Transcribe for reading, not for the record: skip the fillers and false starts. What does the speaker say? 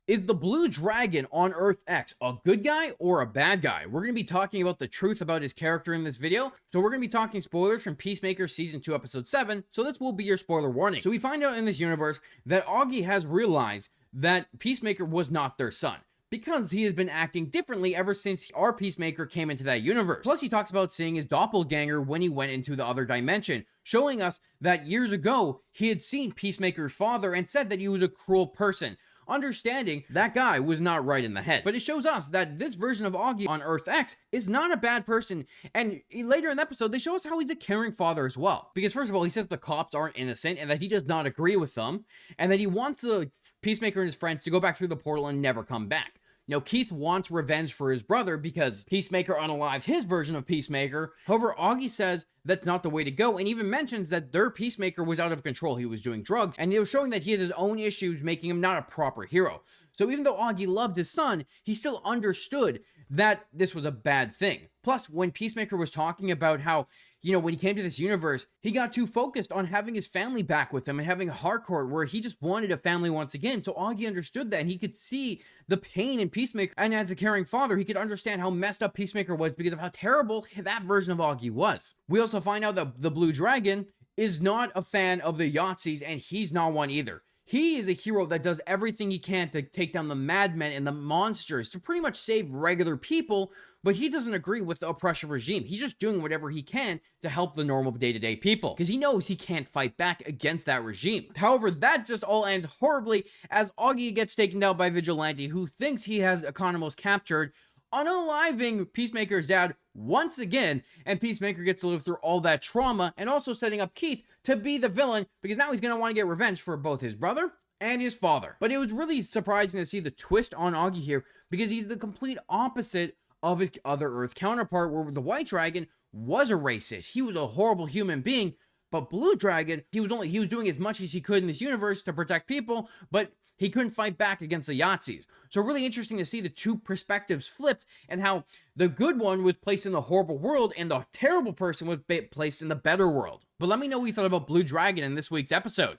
Is the Blue Dragon on Earth X a good guy or a bad guy? We're going to be talking about the truth about his character in this video. So we're going to be talking spoilers from Peacemaker Season 2, Episode 7. So this will be your spoiler warning. So we find out in this universe that Augie has realized that Peacemaker was not their son, because he has been acting differently ever since our Peacemaker came into that universe. Plus, he talks about seeing his doppelganger when he went into the other dimension, showing us that years ago, he had seen Peacemaker's father and said that he was a cruel person. Understanding that guy was not right in the head. But it shows us that this version of Augie on Earth X is not a bad person. And later in the episode, they show us how he's a caring father as well. Because first of all, he says the cops aren't innocent and that he does not agree with them. And that he wants the Peacemaker and his friends to go back through the portal and never come back. Now, Keith wants revenge for his brother because Peacemaker unalived his version of Peacemaker. However, Augie says that's not the way to go, and even mentions that their Peacemaker was out of control. He was doing drugs, and it was showing that he had his own issues, making him not a proper hero. So even though Augie loved his son, he still understood that this was a bad thing. Plus, when Peacemaker was talking about how, when he came to this universe, he got too focused on having his family back with him and having a hardcore where he just wanted a family once again. So Augie understood that, and he could see the pain in Peacemaker. And as a caring father, he could understand how messed up Peacemaker was because of how terrible that version of Augie was. We also find out that the Blue Dragon is not a fan of the Yahtzees, and he's not one either. He is a hero that does everything he can to take down the madmen and the monsters to pretty much save regular people, but he doesn't agree with the oppression regime. He's just doing whatever he can to help the normal day-to-day people, because he knows he can't fight back against that regime. However, that just all ends horribly as Augie gets taken down by Vigilante, who thinks he has Economos captured, unaliving Peacemaker's dad once again, and Peacemaker gets to live through all that trauma, and also setting up Keith to be the villain, because now he's going to want to get revenge for both his brother and his father. But it was really surprising to see the twist on Augie here, because he's the complete opposite of his other Earth counterpart, where the White Dragon was a racist. He was a horrible human being, but Blue Dragon, he was doing as much as he could in this universe to protect people, but he couldn't fight back against the Yahtzees. So really interesting to see the two perspectives flipped, and how the good one was placed in the horrible world and the terrible person was placed in the better world. But let me know what you thought about Blue Dragon in this week's episode.